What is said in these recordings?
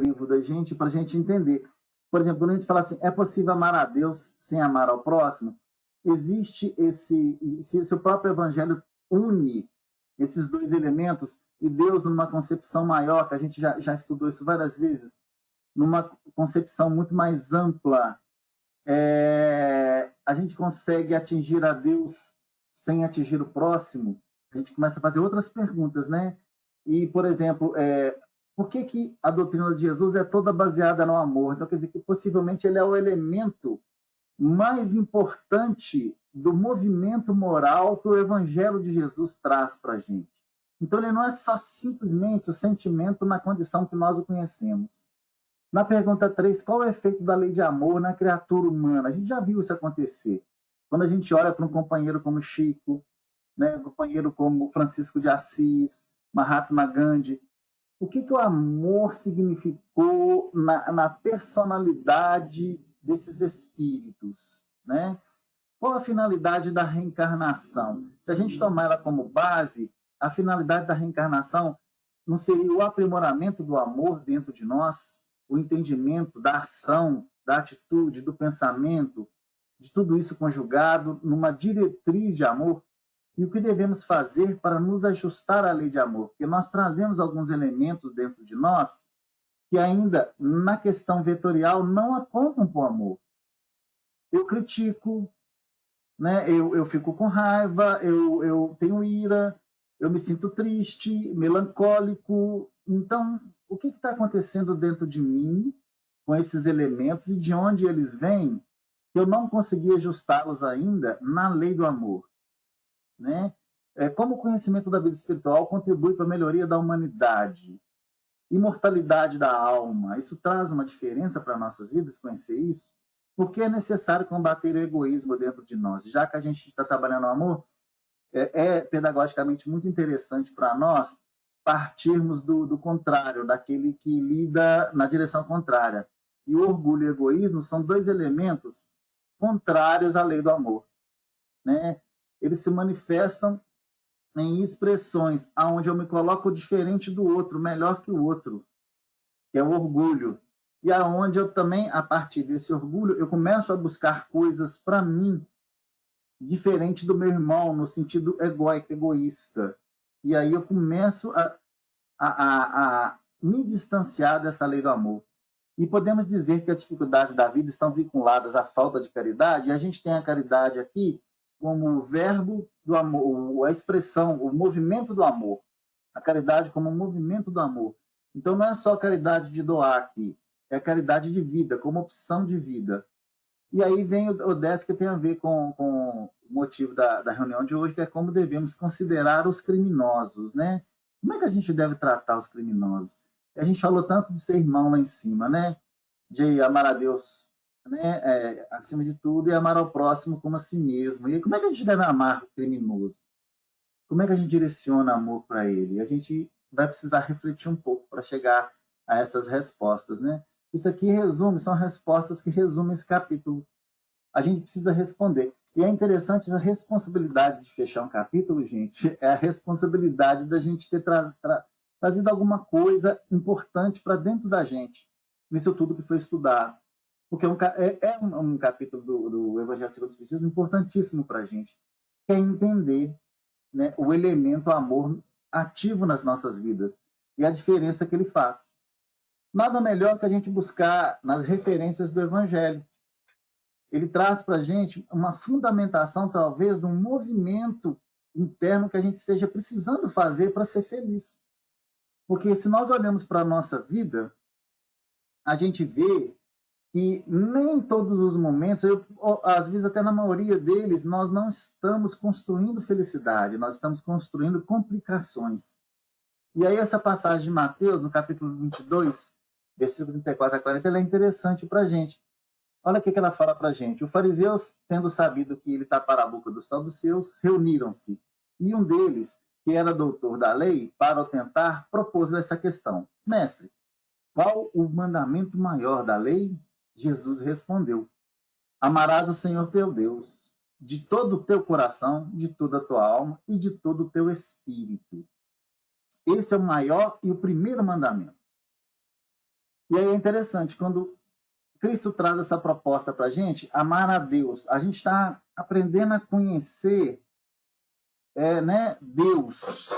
crivo da gente para a gente entender. Por exemplo, quando a gente fala assim, é possível amar a Deus sem amar ao próximo? Existe se o próprio Evangelho une esses dois elementos e Deus, numa concepção maior, que a gente já estudou isso várias vezes, numa concepção muito mais ampla, a gente consegue atingir a Deus sem atingir o próximo? A gente começa a fazer outras perguntas, né? E, por exemplo, por que a doutrina de Jesus é toda baseada no amor? Então, quer dizer que possivelmente ele é o elemento mais importante do movimento moral que o Evangelho de Jesus traz para a gente. Então, ele não é só simplesmente o sentimento na condição que nós o conhecemos. Na pergunta 3, qual é o efeito da lei de amor na criatura humana? A gente já viu isso acontecer. Quando a gente olha para um companheiro como Chico, né, um companheiro como Francisco de Assis, Mahatma Gandhi, o que o amor significou na personalidade desses espíritos, né? Qual a finalidade da reencarnação? Se a gente tomar ela como base, a finalidade da reencarnação não seria o aprimoramento do amor dentro de nós, o entendimento da ação, da atitude, do pensamento, de tudo isso conjugado numa diretriz de amor? E o que devemos fazer para nos ajustar à lei de amor? Porque nós trazemos alguns elementos dentro de nós que ainda, na questão vetorial, não apontam para o amor. Eu critico, né? Eu fico com raiva, eu tenho ira, eu me sinto triste, melancólico. Então, o que está acontecendo dentro de mim com esses elementos e de onde eles vêm, que eu não consegui ajustá-los ainda na lei do amor? Né? Como o conhecimento da vida espiritual contribui para a melhoria da humanidade, imortalidade da alma, isso traz uma diferença para nossas vidas, conhecer isso? Porque é necessário combater o egoísmo dentro de nós. Já que a gente está trabalhando o amor, é pedagogicamente muito interessante para nós partirmos do contrário, daquele que lida na direção contrária. E o orgulho e o egoísmo são dois elementos contrários à lei do amor, né? Eles se manifestam em expressões onde eu me coloco diferente do outro, melhor que o outro, que é o orgulho. E aonde eu também, a partir desse orgulho, eu começo a buscar coisas para mim, diferente do meu irmão, no sentido egóico, egoísta. E aí eu começo a me distanciar dessa lei do amor. E podemos dizer que as dificuldades da vida estão vinculadas à falta de caridade, e a gente tem a caridade aqui como o verbo do amor, a expressão, o movimento do amor. A caridade como o movimento do amor. Então não é só a caridade de doar aqui, é a caridade de vida, como opção de vida. E aí vem o 10 que tem a ver com o motivo da reunião de hoje, que é como devemos considerar os criminosos, né? Como é que a gente deve tratar os criminosos? A gente falou tanto de ser irmão lá em cima, né? De amar a Deus, né? Acima de tudo, e amar ao próximo como a si mesmo. E como é que a gente deve amar o criminoso? Como é que a gente direciona amor para ele? A gente vai precisar refletir um pouco para chegar a essas respostas, né? Isso aqui são respostas que resumem esse capítulo. A gente precisa responder. E é interessante essa responsabilidade de fechar um capítulo, gente, é a responsabilidade da gente ter trazido alguma coisa importante para dentro da gente, nisso tudo que foi estudado. Porque é um capítulo do Evangelho segundo o Espiritismo importantíssimo para a gente, que é entender, né, o elemento amor ativo nas nossas vidas e a diferença que ele faz. Nada melhor que a gente buscar nas referências do Evangelho. Ele traz para a gente uma fundamentação, talvez, de um movimento interno que a gente esteja precisando fazer para ser feliz. Porque se nós olhamos para a nossa vida, a gente vê que nem em todos os momentos, às vezes até na maioria deles, nós não estamos construindo felicidade, nós estamos construindo complicações. E aí essa passagem de Mateus, no capítulo 22, versículo 34 a 40, ela é interessante para a gente. Olha o que ela fala para a gente. Os fariseus, tendo sabido que ele tapara a boca dos saduceus, reuniram-se. E um deles, que era doutor da lei, para o tentar, propôs-lhe essa questão. Mestre, qual o mandamento maior da lei? Jesus respondeu: amarás o Senhor teu Deus de todo o teu coração, de toda a tua alma e de todo o teu espírito. Esse é o maior e o primeiro mandamento. E aí é interessante, quando Cristo traz essa proposta para a gente, amar a Deus, a gente está aprendendo a conhecer né, Deus.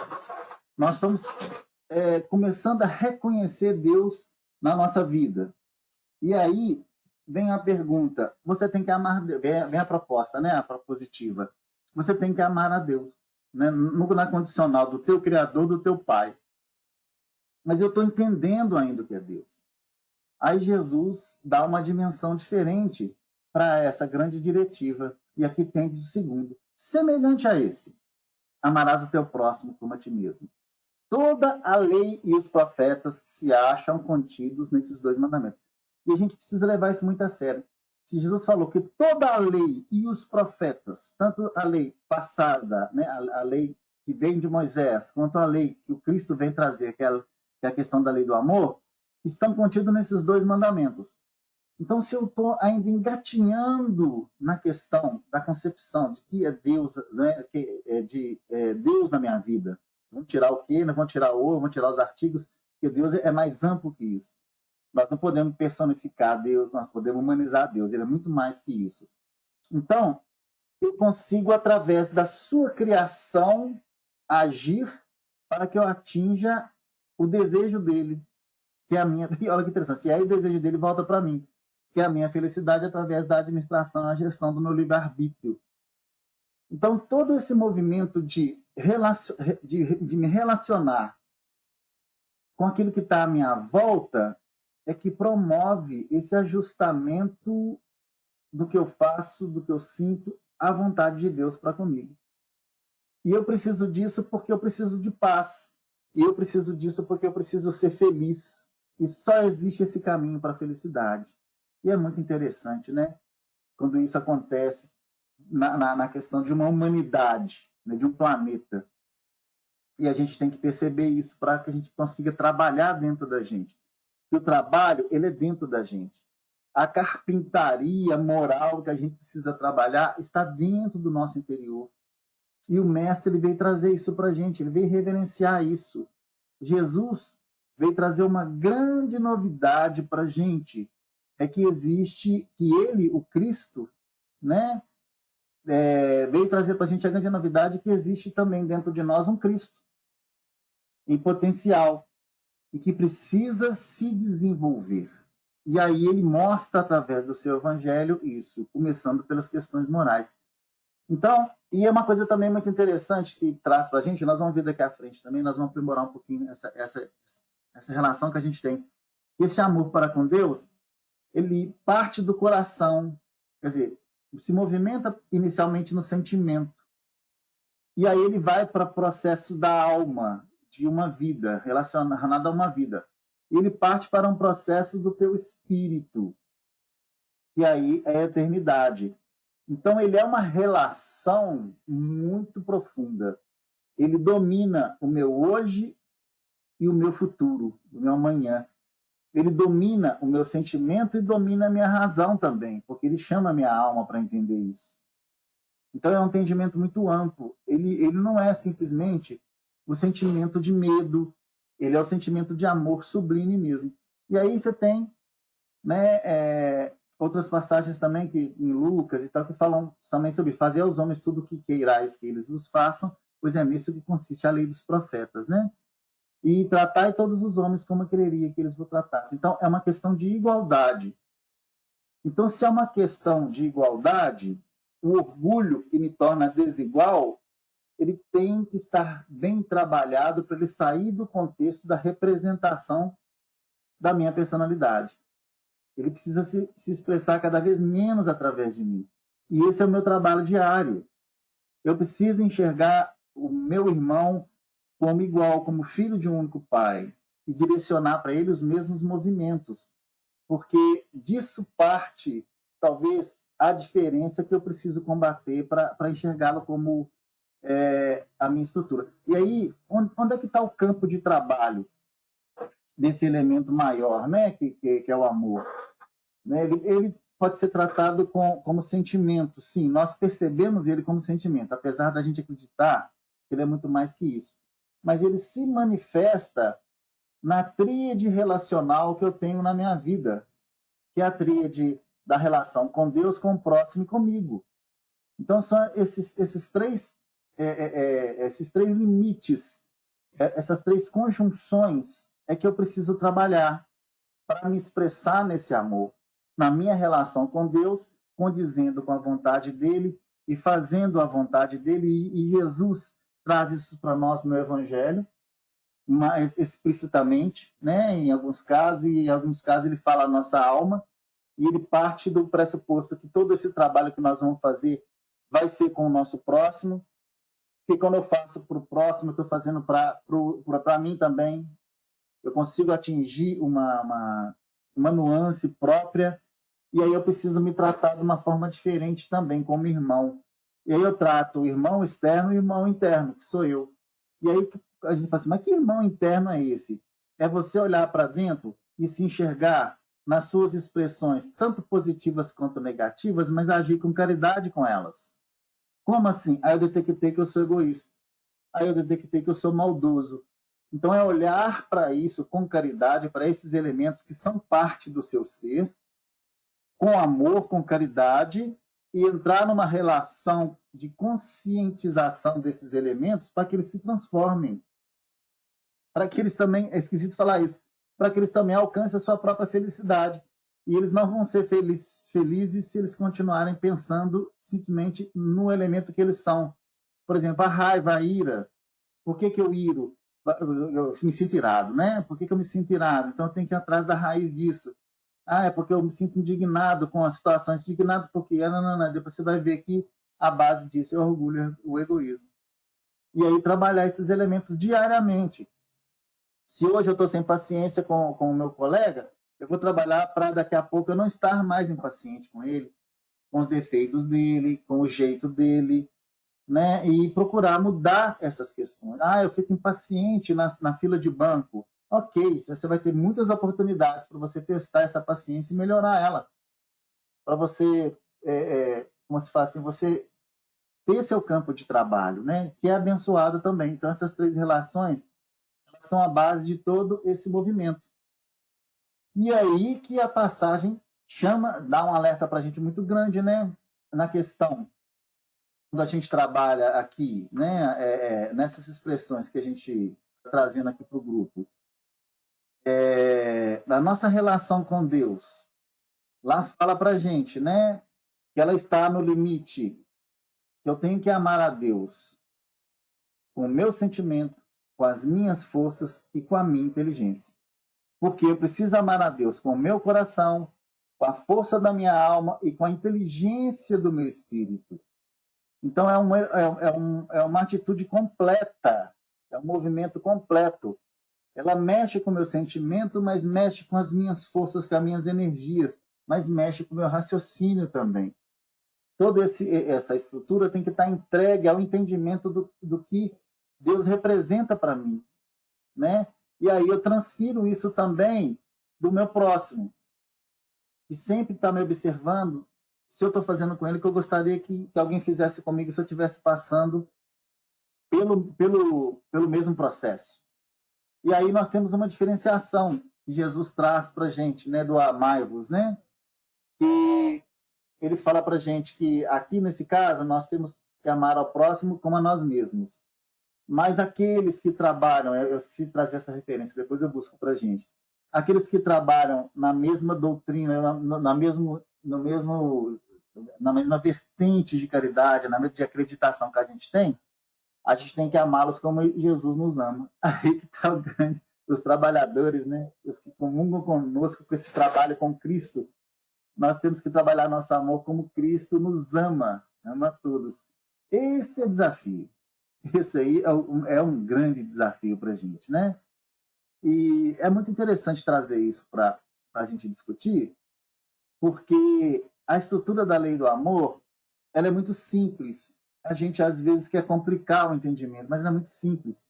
Nós estamos começando a reconhecer Deus na nossa vida. E aí vem a pergunta, você tem que amar, vem a proposta, né, a propositiva. Você tem que amar a Deus, né, na condicional do teu Criador, do teu Pai. Mas eu estou entendendo ainda o que é Deus. Aí Jesus dá uma dimensão diferente para essa grande diretiva. E aqui tem o segundo, semelhante a esse, amarás o teu próximo como a ti mesmo. Toda a lei e os profetas se acham contidos nesses dois mandamentos. E a gente precisa levar isso muito a sério. Se Jesus falou que toda a lei e os profetas, tanto a lei passada, né, a lei que vem de Moisés, quanto a lei que o Cristo vem trazer, que é a questão da lei do amor, estão contidos nesses dois mandamentos. Então, se eu estou ainda engatinhando na questão da concepção de que é Deus, né, Deus na minha vida, vamos tirar o quê? Vamos tirar o, vamos tirar os artigos, porque Deus é mais amplo que isso. Nós não podemos personificar Deus, nós podemos humanizar Deus, ele é muito mais que isso. Então, eu consigo, através da sua criação, agir para que eu atinja o desejo dele, que é a minha... E olha que interessante, e aí o desejo dele volta para mim, que é a minha felicidade através da administração, a gestão do meu livre-arbítrio. Então, todo esse movimento de me relacionar com aquilo que está à minha volta é que promove esse ajustamento do que eu faço, do que eu sinto, à vontade de Deus para comigo. E eu preciso disso porque eu preciso de paz. E eu preciso disso porque eu preciso ser feliz. E só existe esse caminho para a felicidade. E é muito interessante, né? Quando isso acontece na questão de uma humanidade, né? De um planeta. E a gente tem que perceber isso para que a gente consiga trabalhar dentro da gente. E o trabalho, ele é dentro da gente. A carpintaria moral que a gente precisa trabalhar está dentro do nosso interior. E o mestre ele veio trazer isso para a gente, ele veio reverenciar isso. Jesus veio trazer uma grande novidade para a gente, é que existe, que ele, o Cristo, né, veio trazer para a gente a grande novidade que existe também dentro de nós um Cristo em potencial e que precisa se desenvolver. E aí ele mostra através do seu evangelho isso, começando pelas questões morais. Então, e é uma coisa também muito interessante que traz para a gente, nós vamos ver daqui à frente também, nós vamos aprimorar um pouquinho essa relação que a gente tem. Esse amor para com Deus, ele parte do coração, quer dizer, se movimenta inicialmente no sentimento, e aí ele vai para o processo da alma, de uma vida, relacionado a uma vida. Ele parte para um processo do teu espírito, que aí é a eternidade. Então, ele é uma relação muito profunda. Ele domina o meu hoje e o meu futuro, o meu amanhã. Ele domina o meu sentimento e domina a minha razão também, porque ele chama a minha alma para entender isso. Então, é um entendimento muito amplo. Ele não é simplesmente o sentimento de medo, ele é o sentimento de amor sublime mesmo. E aí você tem, né, outras passagens também que em Lucas e tal que falam também sobre fazer aos homens tudo o que queirais que eles vos façam, pois é nisso que consiste a lei dos profetas, né? E tratai todos os homens como eu quereria que eles vos tratassem. Então é uma questão de igualdade. Então se é uma questão de igualdade, o orgulho que me torna desigual, ele tem que estar bem trabalhado para ele sair do contexto da representação da minha personalidade. Ele precisa se expressar cada vez menos através de mim. E esse é o meu trabalho diário. Eu preciso enxergar o meu irmão como igual, como filho de um único pai, e direcionar para ele os mesmos movimentos, porque disso parte, talvez, a diferença que eu preciso combater para enxergá-lo como a minha estrutura. E aí, onde é que está o campo de trabalho desse elemento maior, né, que é o amor? Né? Ele pode ser tratado como sentimento, sim, nós percebemos ele como sentimento, apesar da gente acreditar que ele é muito mais que isso. Mas ele se manifesta na tríade relacional que eu tenho na minha vida, que é a tríade da relação com Deus, com o próximo e comigo. Então, são esses três limites, essas três conjunções é que eu preciso trabalhar para me expressar nesse amor, na minha relação com Deus, condizendo com a vontade dele e fazendo a vontade dele. E Jesus traz isso para nós no Evangelho, mais explicitamente, né? Em alguns casos, e em alguns casos ele fala a nossa alma, e ele parte do pressuposto que todo esse trabalho que nós vamos fazer vai ser com o nosso próximo, que quando eu faço para o próximo, eu estou fazendo para mim também. Eu consigo atingir uma nuance própria, e aí eu preciso me tratar de uma forma diferente também, como irmão. E aí eu trato o irmão externo e o irmão interno, que sou eu. E aí a gente fala assim, mas que irmão interno é esse? É você olhar para dentro e se enxergar nas suas expressões, tanto positivas quanto negativas, mas agir com caridade com elas. Como assim? Aí eu detectei que eu sou egoísta. Aí eu detectei que eu sou maldoso. Então é olhar para isso com caridade, para esses elementos que são parte do seu ser, com amor, com caridade, e entrar numa relação de conscientização desses elementos para que eles se transformem. Para que eles também, é esquisito falar isso, para que eles também alcancem a sua própria felicidade. E eles não vão ser felizes se eles continuarem pensando simplesmente no elemento que eles são. Por exemplo, a raiva, a ira. Por que eu iro? Eu me sinto irado, né? Por que eu me sinto irado? Então eu tenho que ir atrás da raiz disso. Ah, é porque eu me sinto indignado com as situações. Indignado porque... Não. Depois você vai ver que a base disso é o orgulho, o egoísmo. E aí trabalhar esses elementos diariamente. Se hoje eu estou sem paciência com o meu colega, eu vou trabalhar para daqui a pouco eu não estar mais impaciente com ele, com os defeitos dele, com o jeito dele, né? E procurar mudar essas questões. Ah, eu fico impaciente na fila de banco. Ok, você vai ter muitas oportunidades para você testar essa paciência e melhorar ela. Para você, como se fala assim, você ter seu campo de trabalho, né? Que é abençoado também. Então, essas três relações são a base de todo esse movimento. E aí que a passagem dá um alerta para a gente muito grande, né? Na questão, quando a gente trabalha aqui, né? Nessas expressões que a gente está trazendo aqui para o grupo, na nossa relação com Deus, lá fala para a gente, né? Que ela está no limite, que eu tenho que amar a Deus com o meu sentimento, com as minhas forças e com a minha inteligência. Porque eu preciso amar a Deus com o meu coração, com a força da minha alma e com a inteligência do meu espírito. Então, é uma atitude completa, é um movimento completo. Ela mexe com o meu sentimento, mas mexe com as minhas forças, com as minhas energias, mas mexe com o meu raciocínio também. Toda essa estrutura tem que estar entregue ao entendimento do que Deus representa para mim, né? E aí eu transfiro isso também do meu próximo, que sempre está me observando se eu estou fazendo com ele que eu gostaria que alguém fizesse comigo se eu estivesse passando pelo mesmo processo. E aí nós temos uma diferenciação que Jesus traz para a gente, né, do amai-vos, né? Que ele fala para a gente que aqui nesse caso nós temos que amar ao próximo como a nós mesmos. Mas aqueles que trabalham, eu esqueci de trazer essa referência, depois eu busco para a gente. Aqueles que trabalham na mesma doutrina, na mesma vertente de caridade, na mesma de acreditação que a gente tem que amá-los como Jesus nos ama. Aí que está o grande, os trabalhadores, né? Os que comungam conosco com esse trabalho com Cristo. Nós temos que trabalhar nosso amor como Cristo nos ama, ama a todos. Esse é o desafio. Esse aí é um grande desafio para a gente, né? E é muito interessante trazer isso para a gente discutir, porque a estrutura da lei do amor ela é muito simples. A gente às vezes quer complicar o entendimento, mas ela é muito simples.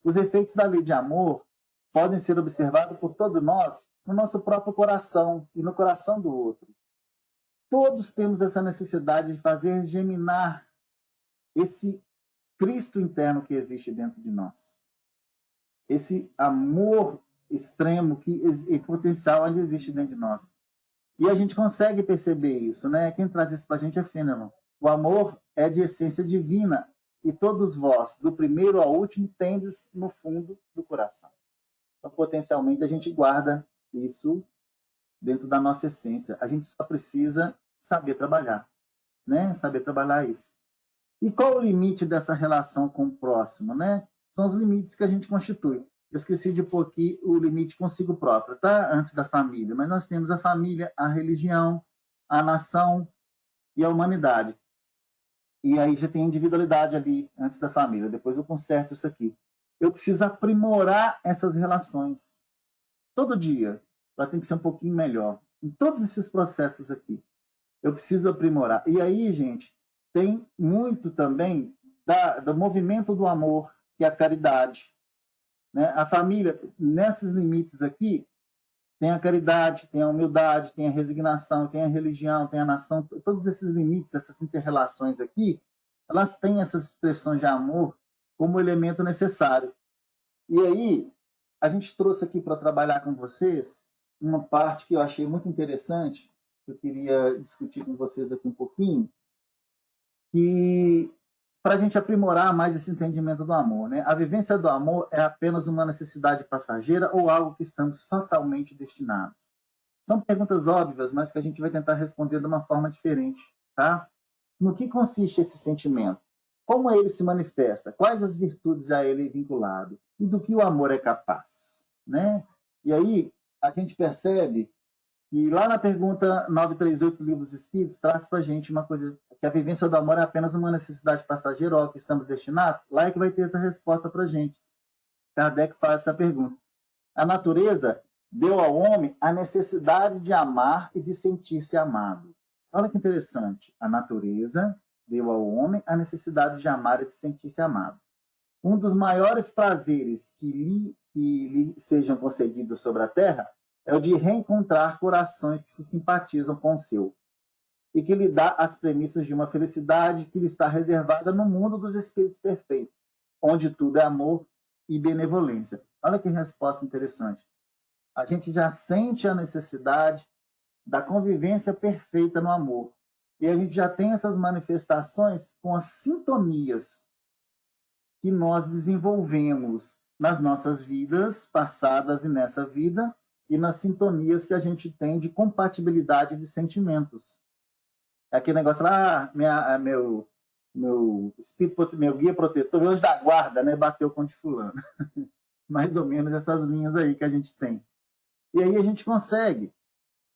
Os efeitos da lei de amor podem ser observados por todos nós no nosso próprio coração e no coração do outro. Todos temos essa necessidade de fazer germinar esse Cristo interno que existe dentro de nós. Esse amor extremo e potencial ainda existe dentro de nós. E a gente consegue perceber isso, né? Quem traz isso para a gente é Fenelon. O amor é de essência divina, e todos vós, do primeiro ao último, tendes no fundo do coração. Então, potencialmente, a gente guarda isso dentro da nossa essência. A gente só precisa saber trabalhar, né? Saber trabalhar isso. E qual o limite dessa relação com o próximo, né? São os limites que a gente constitui. Eu esqueci de pôr aqui o limite consigo próprio, tá? Antes da família. Mas nós temos a família, a religião, a nação e a humanidade. E aí já tem individualidade ali antes da família. Depois eu conserto isso aqui. Eu preciso aprimorar essas relações todo dia. Ela tem que ser um pouquinho melhor. Em todos esses processos aqui. Eu preciso aprimorar. E aí, gente, tem muito também do movimento do amor, que é a caridade. Né? A família, nesses limites aqui, tem a caridade, tem a humildade, tem a resignação, tem a religião, tem a nação. Todos esses limites, essas inter-relações aqui, elas têm essas expressões de amor como elemento necessário. E aí, a gente trouxe aqui para trabalhar com vocês uma parte que eu achei muito interessante, que eu queria discutir com vocês aqui um pouquinho, que para a gente aprimorar mais esse entendimento do amor, né? A vivência do amor é apenas uma necessidade passageira ou algo que estamos fatalmente destinados? São perguntas óbvias, mas que a gente vai tentar responder de uma forma diferente, tá? No que consiste esse sentimento? Como ele se manifesta? Quais as virtudes a ele vinculado? E do que o amor é capaz, né? E aí a gente percebe que lá na pergunta 938 do Livro dos Espíritos traz para a gente uma coisa, que a vivência do amor é apenas uma necessidade passageira ao que estamos destinados. Lá é que vai ter essa resposta para a gente. Kardec faz essa pergunta. A natureza deu ao homem a necessidade de amar e de sentir-se amado. Olha que interessante. A natureza deu ao homem a necessidade de amar e de sentir-se amado. Um dos maiores prazeres que lhe sejam concedidos sobre a terra é o de reencontrar corações que se simpatizam com o seu e que lhe dá as premissas de uma felicidade que lhe está reservada no mundo dos espíritos perfeitos, onde tudo é amor e benevolência. Olha que resposta interessante. A gente já sente a necessidade da convivência perfeita no amor. E a gente já tem essas manifestações com as sintonias que nós desenvolvemos nas nossas vidas passadas e nessa vida, e nas sintonias que a gente tem de compatibilidade de sentimentos. É aquele negócio lá, meu espírito, meu guia protetor, meu anjo da guarda, né, bateu com o de fulano. Mais ou menos essas linhas aí que a gente tem. E aí a gente consegue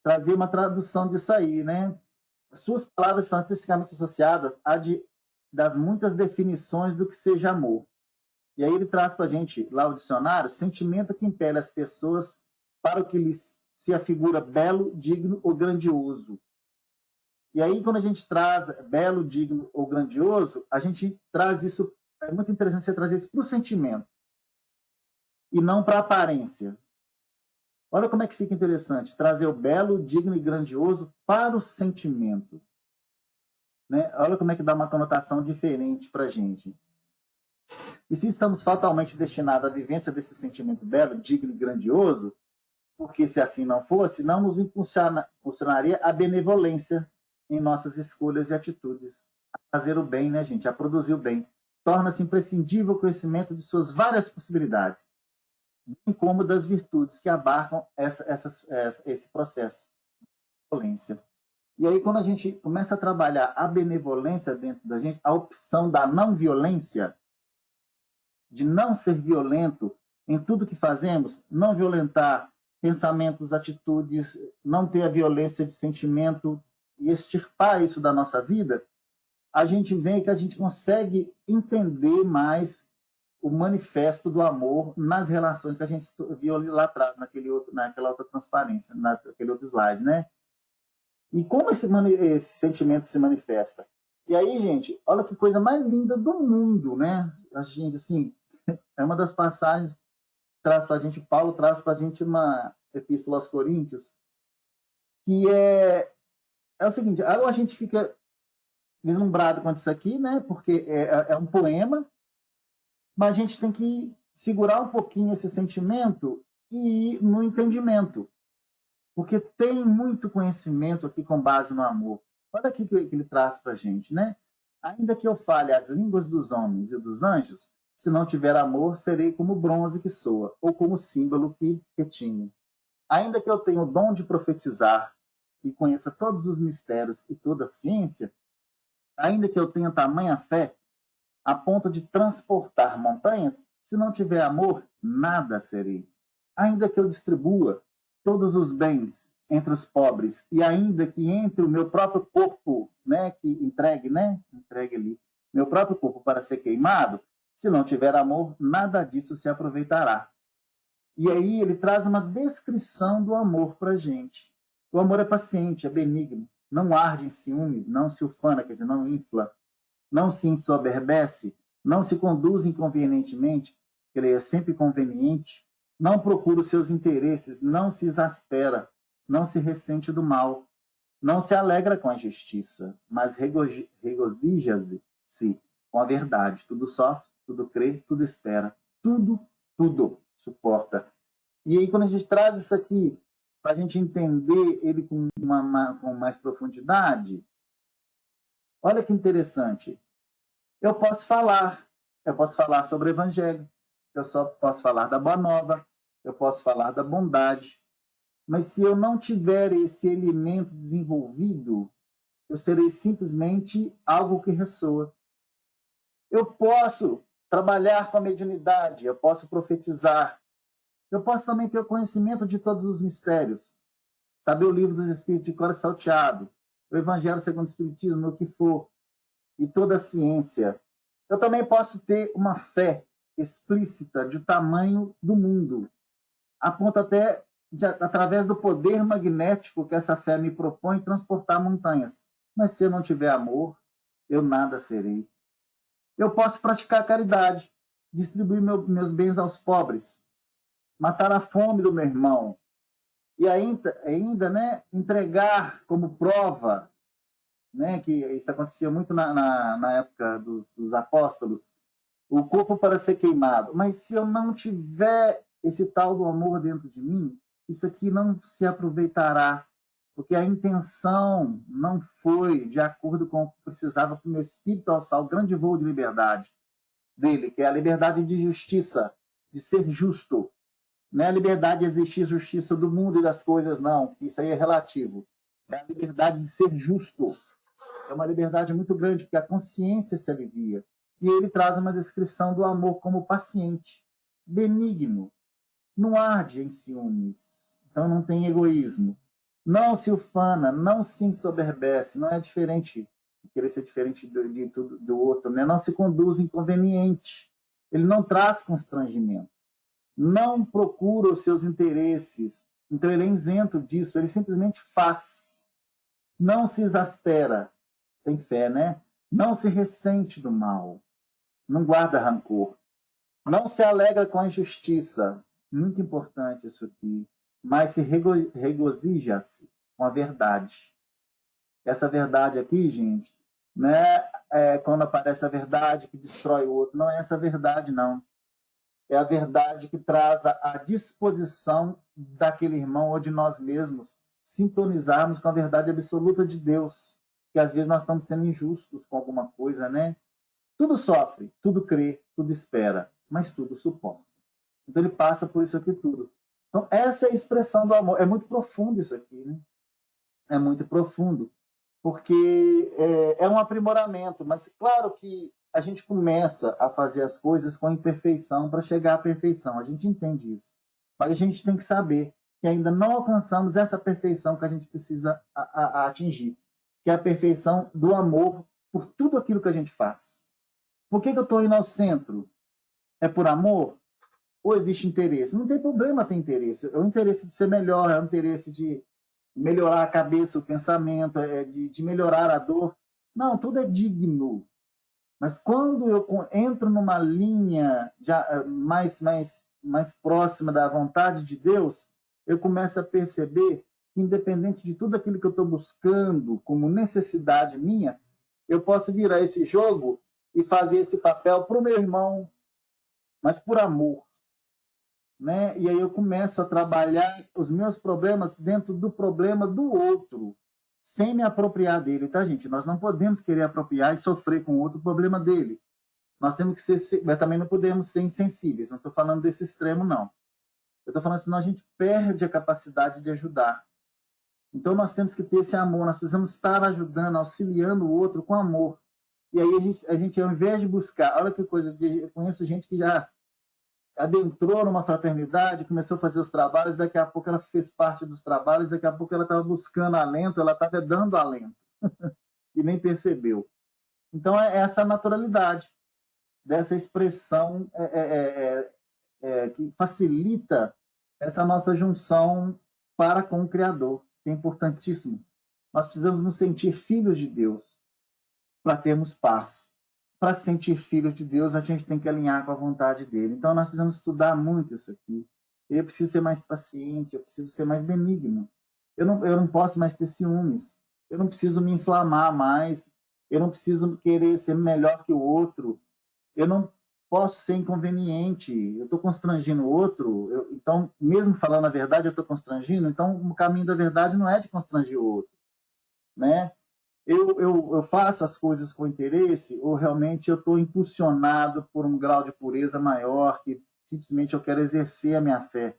trazer uma tradução disso aí, né? Suas palavras são intrinsecamente associadas das muitas definições do que seja amor. E aí ele traz para a gente, lá o dicionário, sentimento que impele as pessoas para o que lhes se afigura belo, digno ou grandioso. E aí, quando a gente traz belo, digno ou grandioso, a gente traz isso, é muito interessante você trazer isso para o sentimento, e não para a aparência. Olha como é que fica interessante, trazer o belo, digno e grandioso para o sentimento. Né? Olha como é que dá uma conotação diferente para a gente. E se estamos fatalmente destinados à vivência desse sentimento belo, digno e grandioso, porque se assim não fosse, não nos impulsionaria a benevolência em nossas escolhas e atitudes, a fazer o bem, né, gente? A produzir o bem. Torna-se imprescindível o conhecimento de suas várias possibilidades, bem como das virtudes que abarcam esse processo de benevolência. E aí, quando a gente começa a trabalhar a benevolência dentro da gente, a opção da não violência, de não ser violento em tudo que fazemos, não violentar pensamentos, atitudes, não ter a violência de sentimento e extirpar isso da nossa vida, a gente vê que a gente consegue entender mais o manifesto do amor nas relações que a gente viu ali lá atrás, naquela outra transparência, naquele outro slide, né? E como esse sentimento se manifesta? E aí, gente, olha que coisa mais linda do mundo, né? A gente, assim, é uma das passagens que traz para a gente, Paulo traz para a gente uma epístola aos Coríntios, que é o seguinte, a gente fica deslumbrado com isso aqui, né? Porque é um poema, mas a gente tem que segurar um pouquinho esse sentimento e no entendimento. Porque tem muito conhecimento aqui com base no amor. Olha aqui que ele traz para a gente, né? Ainda que eu fale as línguas dos homens e dos anjos, se não tiver amor, serei como bronze que soa, ou como símbolo que retine. Ainda que eu tenha o dom de profetizar e conheça todos os mistérios e toda a ciência, ainda que eu tenha tamanha fé a ponto de transportar montanhas, se não tiver amor, nada serei. Ainda que eu distribua todos os bens entre os pobres e ainda que entre o meu próprio corpo, que entregue ali, meu próprio corpo para ser queimado, se não tiver amor, nada disso se aproveitará. E aí ele traz uma descrição do amor para a gente. O amor é paciente, é benigno, não arde em ciúmes, não se ufana, quer dizer, não infla, não se ensoberbece, não se conduz inconvenientemente, ele é sempre conveniente, não procura os seus interesses, não se exaspera, não se ressente do mal, não se alegra com a justiça, mas regozija-se com a verdade. Tudo sofre, tudo crê, tudo espera, tudo suporta. E aí, quando a gente traz isso aqui, para a gente entender ele com mais profundidade, olha que interessante. Eu posso falar sobre o Evangelho, eu só posso falar da Boa Nova, eu posso falar da bondade, mas se eu não tiver esse elemento desenvolvido, eu serei simplesmente algo que ressoa. Eu posso trabalhar com a mediunidade, eu posso profetizar, eu posso também ter o conhecimento de todos os mistérios, saber o livro dos Espíritos de cor salteado, o Evangelho segundo o Espiritismo, o que for, e toda a ciência. Eu também posso ter uma fé explícita de tamanho do mundo, a ponto até, através do poder magnético que essa fé me propõe, transportar montanhas. Mas se eu não tiver amor, eu nada serei. Eu posso praticar caridade, distribuir meus bens aos pobres, matar a fome do meu irmão, e ainda entregar como prova, que isso acontecia muito na época dos apóstolos, o corpo para ser queimado. Mas se eu não tiver esse tal do amor dentro de mim, isso aqui não se aproveitará, porque a intenção não foi de acordo com o que precisava para o meu espírito alçar o grande voo de liberdade dele, que é a liberdade de justiça, de ser justo. Não é a liberdade de existir justiça do mundo e das coisas, não. Isso aí é relativo. É a liberdade de ser justo. É uma liberdade muito grande, porque a consciência se alivia. E ele traz uma descrição do amor como paciente, benigno, não arde em ciúmes, então não tem egoísmo, não se ufana, não se ensoberbece, não é diferente, querer ser diferente do outro, né? Não se conduz inconveniente, ele não traz constrangimento, não procura os seus interesses, então ele é isento disso, ele simplesmente faz, não se exaspera, tem fé, né? Não se ressente do mal, não guarda rancor, não se alegra com a injustiça, muito importante isso aqui, mas se regozija-se com a verdade. Essa verdade aqui, gente, não quando aparece a verdade que destrói o outro, não é essa verdade, não. É a verdade que traz a disposição daquele irmão ou de nós mesmos sintonizarmos com a verdade absoluta de Deus, que às vezes nós estamos sendo injustos com alguma coisa, né? Tudo sofre, tudo crê, tudo espera, mas tudo suporta. Então ele passa por isso aqui tudo. Então essa é a expressão do amor. É muito profundo isso aqui, né? É muito profundo, porque é um aprimoramento, mas claro que a gente começa a fazer as coisas com imperfeição para chegar à perfeição. A gente entende isso. Mas a gente tem que saber que ainda não alcançamos essa perfeição que a gente precisa atingir, que é a perfeição do amor por tudo aquilo que a gente faz. Por que eu estou indo ao centro? É por amor? Ou existe interesse? Não tem problema ter interesse. É o interesse de ser melhor, é o interesse de melhorar a cabeça, o pensamento, de melhorar a dor. Não, tudo é digno. Mas quando eu entro numa linha mais próxima da vontade de Deus, eu começo a perceber que, independente de tudo aquilo que eu estou buscando como necessidade minha, eu posso virar esse jogo e fazer esse papel para o meu irmão, mas por amor. né? E aí eu começo a trabalhar os meus problemas dentro do problema do outro, sem me apropriar dele, tá, gente? Nós não podemos querer apropriar e sofrer com o outro problema dele. Nós temos que ser, mas também não podemos ser insensíveis. Não estou falando desse extremo, não. Eu estou falando, senão a gente perde a capacidade de ajudar. Então nós temos que ter esse amor, nós precisamos estar ajudando, auxiliando o outro com amor. E aí a gente ao invés de buscar, olha que coisa, eu conheço gente que já adentrou numa fraternidade, começou a fazer os trabalhos, daqui a pouco ela fez parte dos trabalhos, daqui a pouco ela estava buscando alento, ela estava dando alento e nem percebeu. Então é essa naturalidade dessa expressão que facilita essa nossa junção para com o Criador, que é importantíssimo. Nós precisamos nos sentir filhos de Deus para termos paz. Para se sentir filhos de Deus, a gente tem que alinhar com a vontade dele. Então, nós precisamos estudar muito isso aqui. Eu preciso ser mais paciente, eu preciso ser mais benigno. Eu não posso mais ter ciúmes. Eu não preciso me inflamar mais. Eu não preciso querer ser melhor que o outro. Eu não posso ser inconveniente. Eu estou constrangindo o outro. Então, mesmo falando a verdade, eu estou constrangindo. Então, o caminho da verdade não é de constranger o outro, né? Eu faço as coisas com interesse ou realmente eu estou impulsionado por um grau de pureza maior que simplesmente eu quero exercer a minha fé,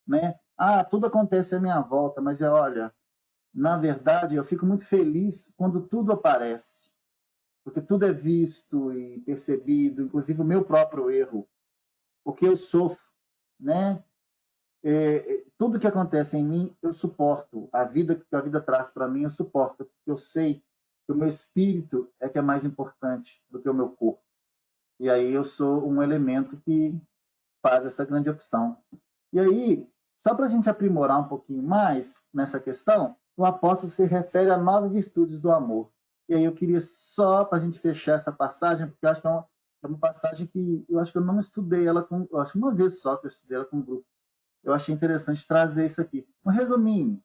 né? Ah, tudo acontece à minha volta, mas olha, na verdade eu fico muito feliz quando tudo aparece, porque tudo é visto e percebido, inclusive o meu próprio erro, porque eu sofro, né? Tudo que acontece em mim, eu suporto. A vida que a vida traz para mim, eu suporto. Porque eu sei que o meu espírito é que é mais importante do que o meu corpo. E aí eu sou um elemento que faz essa grande opção. E aí, só para a gente aprimorar um pouquinho mais nessa questão, o apóstolo se refere a 9 virtudes do amor. E aí eu queria só, para a gente fechar essa passagem, porque eu acho que é uma passagem que eu acho que eu não estudei ela com... Eu acho que uma vez só que eu estudei ela com o grupo. Eu achei interessante trazer isso aqui. Um resuminho,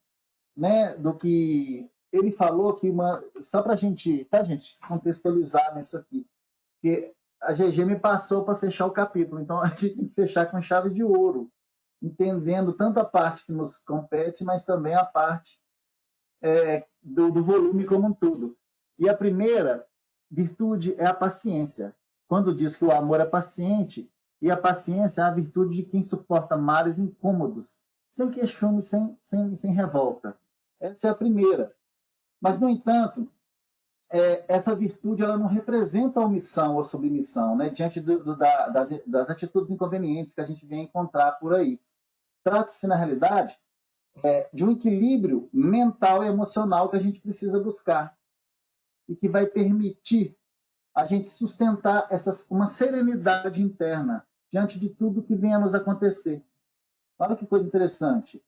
né, do que ele falou que só para a gente, tá, gente, contextualizar nisso aqui, porque a GG me passou para fechar o capítulo, então a gente tem que fechar com chave de ouro, entendendo tanto a parte que nos compete, mas também a parte do volume como um todo. E a primeira virtude é a paciência. Quando diz que o amor é paciente, e a paciência é a virtude de quem suporta males incômodos, sem queixume, sem revolta. Essa é a primeira. Mas, no entanto, essa virtude ela não representa omissão ou submissão, né, diante das atitudes inconvenientes que a gente vem encontrar por aí. Trata-se, na realidade, de um equilíbrio mental e emocional que a gente precisa buscar e que vai permitir a gente sustentar uma serenidade interna diante de tudo que venha a nos acontecer. Olha que coisa interessante.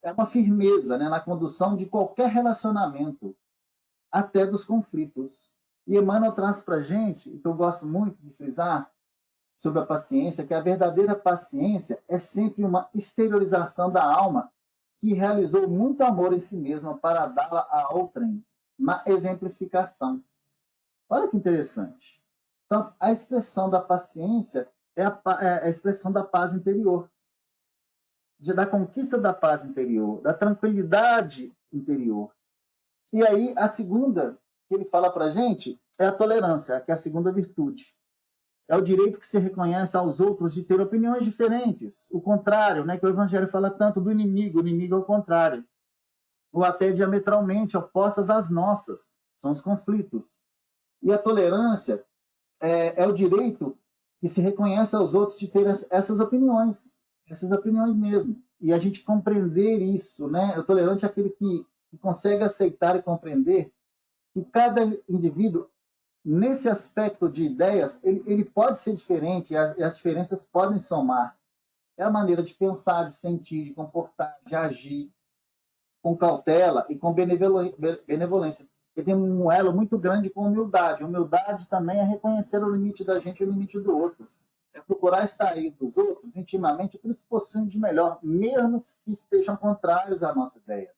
É uma firmeza, né, na condução de qualquer relacionamento, até dos conflitos. E Emmanuel traz para a gente, e que eu gosto muito de frisar, sobre a paciência, que a verdadeira paciência é sempre uma exteriorização da alma que realizou muito amor em si mesma para dá-la a outrem, na exemplificação. Olha que interessante. Então, a expressão da paciência é a expressão da paz interior, da conquista da paz interior, da tranquilidade interior. E aí, a segunda que ele fala para a gente é a tolerância, que é a segunda virtude. É o direito que se reconhece aos outros de ter opiniões diferentes. O contrário, né, que o Evangelho fala tanto do inimigo, o inimigo é o contrário. Ou até diametralmente opostas às nossas, são os conflitos. E a tolerância é o direito que se reconhece aos outros de ter essas opiniões mesmo. E a gente compreender isso, né? O tolerante é aquele que consegue aceitar e compreender que cada indivíduo, nesse aspecto de ideias, ele pode ser diferente e as diferenças podem somar. É a maneira de pensar, de sentir, de comportar, de agir com cautela e com benevolência. Ele tem um elo muito grande com humildade. Humildade também é reconhecer o limite da gente e o limite do outro. É procurar extrair dos outros intimamente o que eles possuem de melhor, mesmo que estejam contrários à nossa ideia.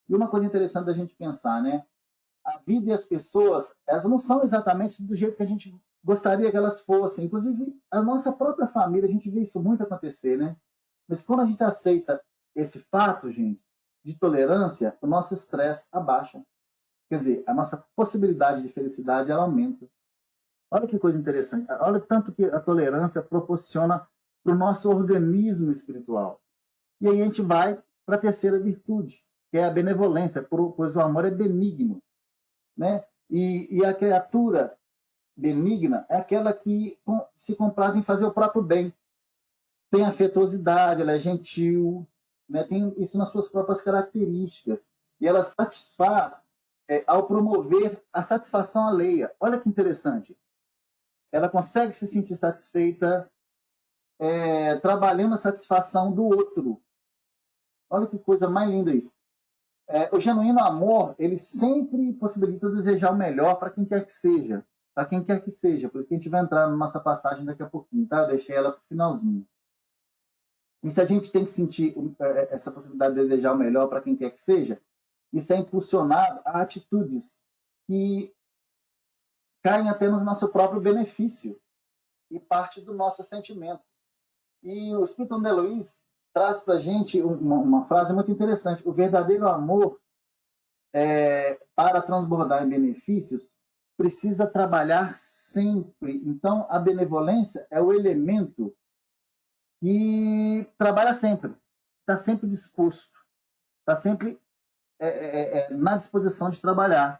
E uma coisa interessante da gente pensar, né? A vida e as pessoas, elas não são exatamente do jeito que a gente gostaria que elas fossem. Inclusive, a nossa própria família, a gente vê isso muito acontecer, né? Mas quando a gente aceita esse fato, gente, de tolerância, o nosso estresse abaixa. Quer dizer, a nossa possibilidade de felicidade ela aumenta. Olha que coisa interessante. Olha tanto que a tolerância proporciona para o nosso organismo espiritual. E aí a gente vai para a terceira virtude, que é a benevolência, pois o amor é benigno, né? E a criatura benigna é aquela que se compraz em fazer o próprio bem. Tem afetuosidade, ela é gentil, né? Tem isso nas suas próprias características. E ela satisfaz ao promover a satisfação alheia. Olha que interessante. Ela consegue se sentir satisfeita trabalhando a satisfação do outro. Olha que coisa mais linda isso. O genuíno amor, ele sempre possibilita desejar o melhor para quem quer que seja. Para quem quer que seja. Por isso que a gente vai entrar na nossa passagem daqui a pouquinho, tá? Eu deixei ela para o finalzinho. E se a gente tem que sentir essa possibilidade de desejar o melhor para quem quer que seja, isso é impulsionado a atitudes que caem até no nosso próprio benefício e parte do nosso sentimento. E o Spiriton de Luiz traz para a gente uma frase muito interessante. O verdadeiro amor, para transbordar em benefícios, precisa trabalhar sempre. Então, a benevolência é o elemento que trabalha sempre, está sempre disposto, está sempre na disposição de trabalhar.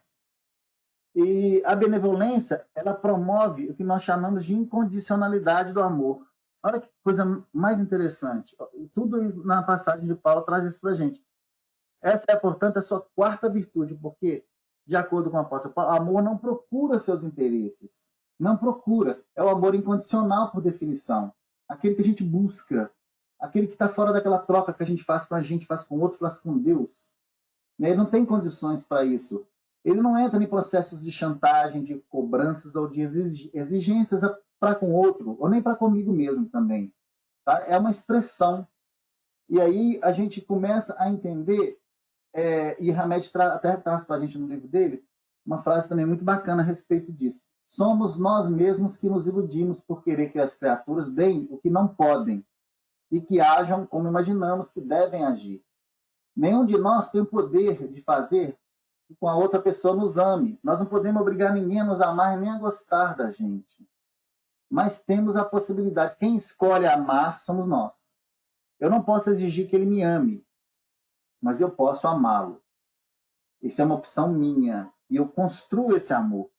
E a benevolência, ela promove o que nós chamamos de incondicionalidade do amor. Olha que coisa mais interessante. Tudo na passagem de Paulo traz isso para a gente. Essa é, portanto, a sua quarta virtude, porque, de acordo com o apóstolo Paulo, o amor não procura seus interesses. Não procura. É o amor incondicional, por definição. Aquele que a gente busca. Aquele que está fora daquela troca que a gente faz com a gente, faz com o outro, faz com Deus. Ele não tem condições para isso. Ele não entra em processos de chantagem, de cobranças ou de exigências para com o outro, ou nem para comigo mesmo também. Tá? É uma expressão. E aí a gente começa a entender, e Hamed até traz para a gente no livro dele, uma frase também muito bacana a respeito disso. Somos nós mesmos que nos iludimos por querer que as criaturas deem o que não podem e que ajam como imaginamos que devem agir. Nenhum de nós tem o poder de fazer que com a outra pessoa nos ame. Nós não podemos obrigar ninguém a nos amar nem a gostar da gente. Mas temos a possibilidade. Quem escolhe amar somos nós. Eu não posso exigir que ele me ame, mas eu posso amá-lo. Isso é uma opção minha. E eu construo esse amor.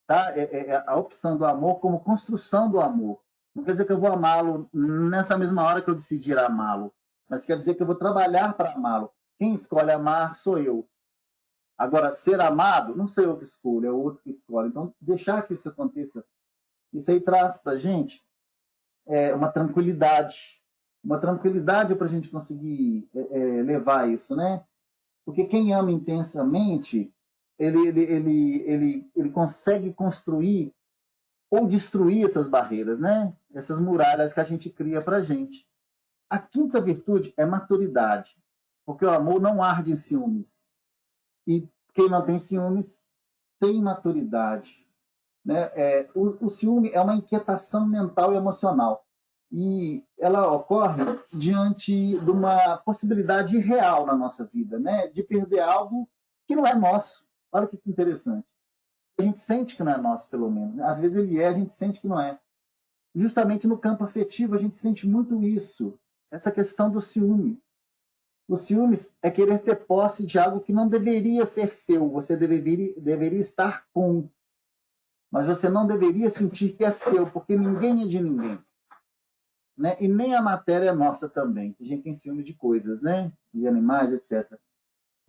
Tá? É a opção do amor como construção do amor. Não quer dizer que eu vou amá-lo nessa mesma hora que eu decidir amá-lo, mas quer dizer que eu vou trabalhar para amá-lo. Quem escolhe amar sou eu. Agora, ser amado, não sou eu que escolho, é o outro que escolhe. Então, deixar que isso aconteça, isso aí traz para a gente uma tranquilidade para a gente conseguir levar isso, né? Porque quem ama intensamente, ele consegue construir ou destruir essas barreiras, né? Essas muralhas que a gente cria para a gente. A quinta virtude é maturidade, porque o amor não arde em ciúmes. E quem não tem ciúmes tem maturidade. Né? O ciúme é uma inquietação mental e emocional. E ela ocorre diante de uma possibilidade real na nossa vida, né? De perder algo que não é nosso. Olha que interessante. A gente sente que não é nosso, pelo menos. Às vezes ele é, a gente sente que não é. Justamente no campo afetivo, a gente sente muito isso. Essa questão do ciúme. O ciúmes é querer ter posse de algo que não deveria ser seu. Você deveria estar com. Mas você não deveria sentir que é seu, porque ninguém é de ninguém. Né? E nem a matéria é nossa também. A gente tem ciúme de coisas, né? De animais, etc.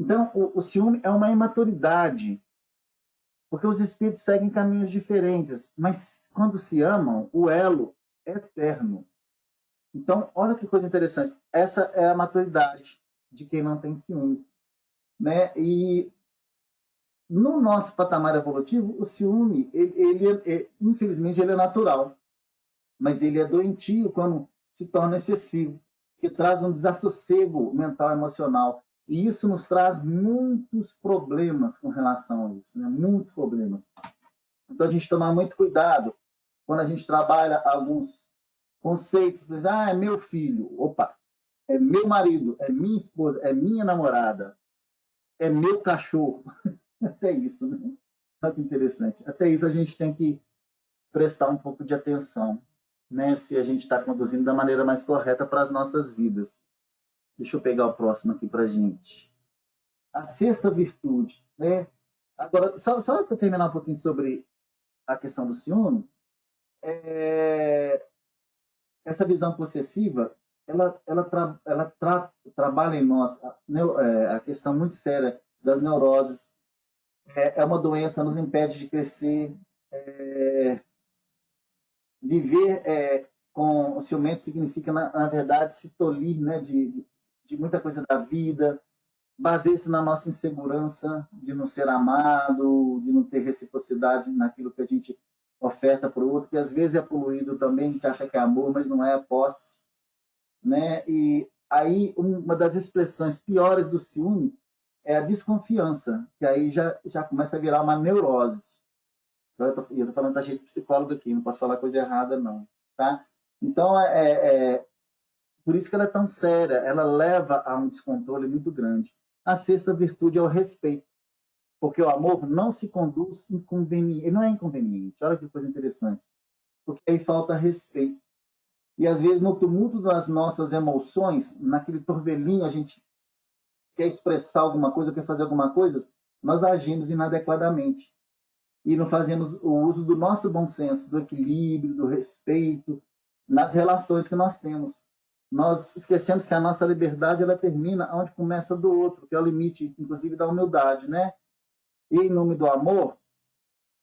Então, o ciúme é uma imaturidade, porque os espíritos seguem caminhos diferentes, mas quando se amam, o elo é eterno. Então, olha que coisa interessante. Essa é a maturidade de quem não tem ciúmes. Né? E no nosso patamar evolutivo, o ciúme, infelizmente, ele é natural. Mas ele é doentio quando se torna excessivo, que traz um desassossego mental e emocional. E isso nos traz muitos problemas com relação a isso, né? Muitos problemas. Então, a gente tomar muito cuidado quando a gente trabalha alguns conceitos. É meu filho. Opa, é meu marido, é minha esposa, é minha namorada, é meu cachorro. Até isso, né? Olha que interessante. Até isso a gente tem que prestar um pouco de atenção, né? Se a gente está conduzindo da maneira mais correta para as nossas vidas. Deixa eu pegar o próximo aqui para a gente. A sexta virtude, né? Agora, só para terminar um pouquinho sobre a questão do ciúme, essa visão possessiva, trabalha em nós a questão muito séria das neuroses. É uma doença, nos impede de crescer. Viver com o ciumento significa, na verdade, se tolir, né, de muita coisa da vida, baseia-se na nossa insegurança de não ser amado, de não ter reciprocidade naquilo que a gente oferta para o outro, que às vezes é poluído também, a gente acha que é amor, mas não é, posse, né? E aí uma das expressões piores do ciúme é a desconfiança, que aí já começa a virar uma neurose. Eu estou falando, tá cheio de psicólogo aqui, não posso falar coisa errada, não. Tá? Então, por isso que ela é tão séria, ela leva a um descontrole muito grande. A sexta virtude é o respeito, porque o amor não se conduz inconveniente, ele não é inconveniente, olha que coisa interessante, porque aí falta respeito. E às vezes no tumulto das nossas emoções, naquele torvelinho, a gente quer expressar alguma coisa, quer fazer alguma coisa, nós agimos inadequadamente e não fazemos o uso do nosso bom senso, do equilíbrio, do respeito nas relações que nós temos. Nós esquecemos que a nossa liberdade ela termina onde começa do outro, que é o limite, inclusive, da humildade, né? E em nome do amor,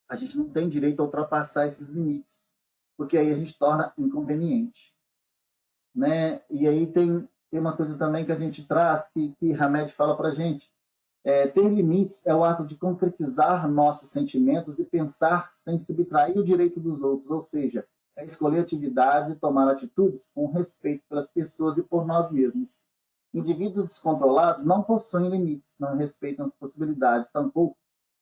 a gente não tem direito a ultrapassar esses limites, porque aí a gente torna inconveniente, né? E aí tem uma coisa também que a gente traz, que Hamed fala para a gente, ter limites é o ato de concretizar nossos sentimentos e pensar sem subtrair o direito dos outros, ou seja, é escolher atividades e tomar atitudes com respeito pelas pessoas e por nós mesmos. Indivíduos descontrolados não possuem limites, não respeitam as possibilidades, tampouco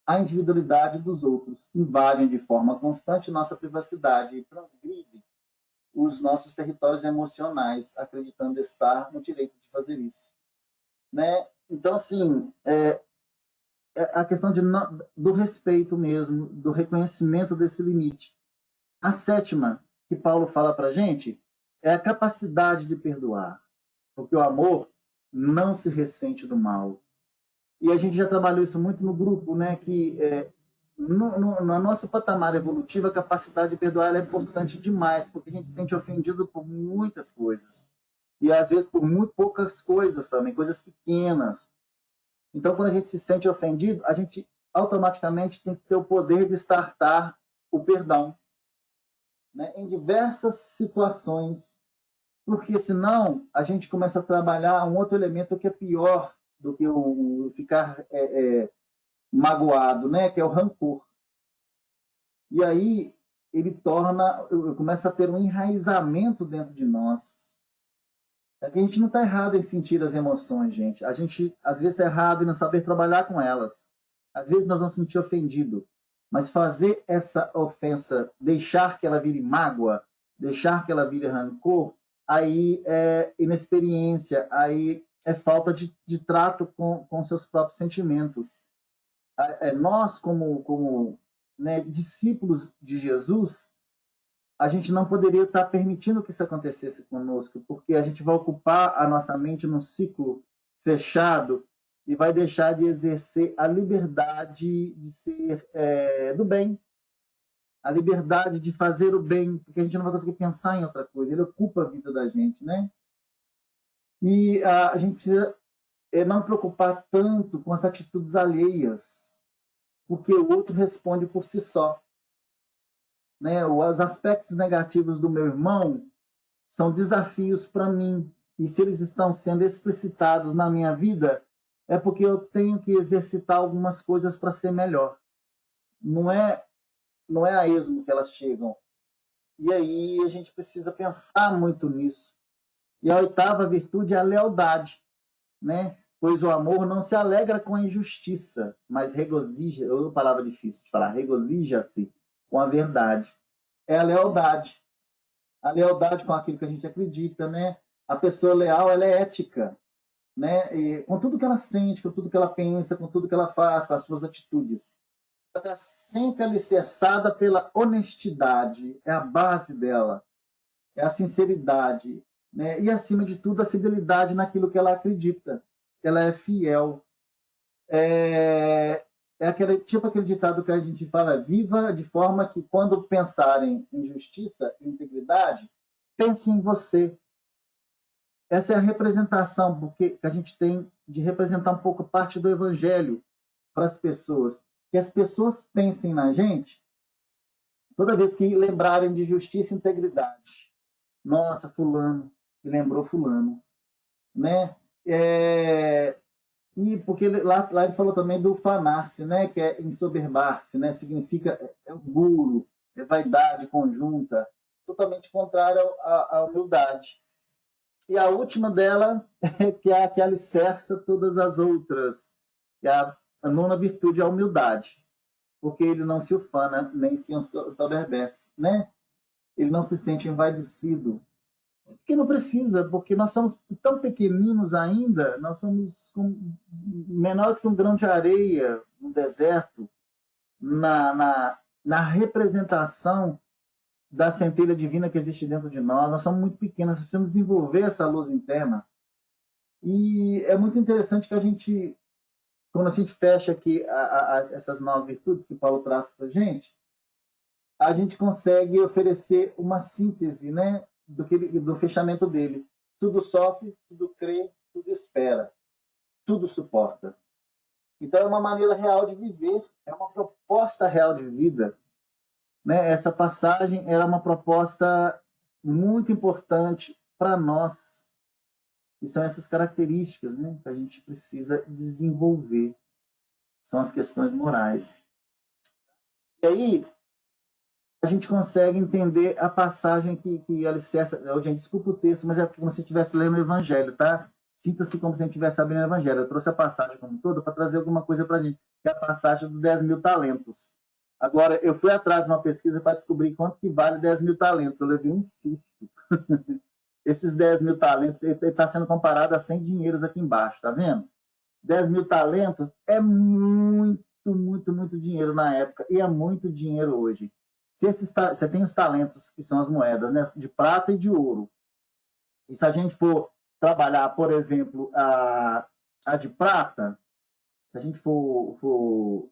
a individualidade dos outros, invadem de forma constante nossa privacidade e transgridem os nossos territórios emocionais, acreditando estar no direito de fazer isso, né? Então, assim, a questão do respeito mesmo, do reconhecimento desse limite. A sétima, que Paulo fala para a gente, é a capacidade de perdoar, porque o amor não se ressente do mal. E a gente já trabalhou isso muito no grupo, né? Que no nosso patamar evolutivo, a capacidade de perdoar é importante demais, porque a gente se sente ofendido por muitas coisas. E às vezes por muito poucas coisas também, coisas pequenas. Então, quando a gente se sente ofendido, a gente automaticamente tem que ter o poder de startar o perdão, né? Em diversas situações, porque senão a gente começa a trabalhar um outro elemento que é pior do que o ficar magoado, né? Que é o rancor. E aí ele começa a ter um enraizamento dentro de nós. É que a gente não está errado em sentir as emoções, gente. A gente, às vezes, está errado em não saber trabalhar com elas. Às vezes, nós vamos sentir ofendido. Mas fazer essa ofensa, deixar que ela vire mágoa, deixar que ela vire rancor, aí é inexperiência, aí é falta de trato com seus próprios sentimentos. Nós, como né, discípulos de Jesus, a gente não poderia estar permitindo que isso acontecesse conosco, porque a gente vai ocupar a nossa mente num ciclo fechado e vai deixar de exercer a liberdade de ser do bem, a liberdade de fazer o bem, porque a gente não vai conseguir pensar em outra coisa, ele ocupa a vida da gente, né? E a gente precisa não preocupar tanto com as atitudes alheias, porque o outro responde por si só. Né? Os aspectos negativos do meu irmão são desafios para mim. E se eles estão sendo explicitados na minha vida, é porque eu tenho que exercitar algumas coisas para ser melhor. Não é a esmo que elas chegam. E aí a gente precisa pensar muito nisso. E a oitava virtude é a lealdade, né? Pois o amor não se alegra com a injustiça, mas regozija, é uma palavra difícil de falar, regozija-se com a verdade. É a lealdade com aquilo que a gente acredita, né? A pessoa leal, ela é ética, né? E com tudo que ela sente, com tudo que ela pensa, com tudo que ela faz, com as suas atitudes. Ela está sempre alicerçada pela honestidade, é a base dela, é a sinceridade, né? E, acima de tudo, a fidelidade naquilo que ela acredita. Ela é fiel. É aquele, tipo aquele ditado que a gente fala, viva de forma que, quando pensarem em justiça e integridade, pense em você. Essa é a representação porque a gente tem de representar um pouco parte do evangelho para as pessoas. Que as pessoas pensem na gente toda vez que lembrarem de justiça e integridade. Nossa, fulano, me lembrou fulano, né? E porque lá ele falou também do fanar-se, né? Que é ensoberbar-se, né? Significa orgulho, vaidade conjunta, totalmente contrário à humildade. E a última dela que é a que alicerça todas as outras, que é a nona virtude, a humildade, porque ele não se ufana, nem se soberbece, né? Ele não se sente envaidecido, porque não precisa, porque nós somos tão pequeninos ainda, nós somos menores que um grão de areia no deserto, na representação da centelha divina que existe dentro de nós. Nós somos muito pequenos, nós precisamos desenvolver essa luz interna. E é muito interessante que a gente, quando a gente fecha aqui essas 9 virtudes que Paulo traz para a gente consegue oferecer uma síntese, né, do fechamento dele. Tudo sofre, tudo crê, tudo espera, tudo suporta. Então é uma maneira real de viver, é uma proposta real de vida, né? Essa passagem era uma proposta muito importante para nós. E são essas características, né, que a gente precisa desenvolver. São as questões morais. E aí a gente consegue entender a passagem que alicerça. Gente, desculpa o texto, mas é como se estivesse lendo o Evangelho, tá? Sinta-se como se a gente estivesse abrindo o Evangelho. Eu trouxe a passagem como um todo para trazer alguma coisa para a gente, que é a passagem dos 10 mil talentos. Agora, eu fui atrás de uma pesquisa para descobrir quanto que vale 10 mil talentos. Eu levei um susto. Esses 10 mil talentos, ele está sendo comparado a 100 dinheiros aqui embaixo, tá vendo? 10 mil talentos é muito, muito, muito dinheiro na época, e é muito dinheiro hoje. Você tem os talentos, que são as moedas, né, de prata e de ouro. E se a gente for trabalhar, por exemplo, a de prata, se a gente for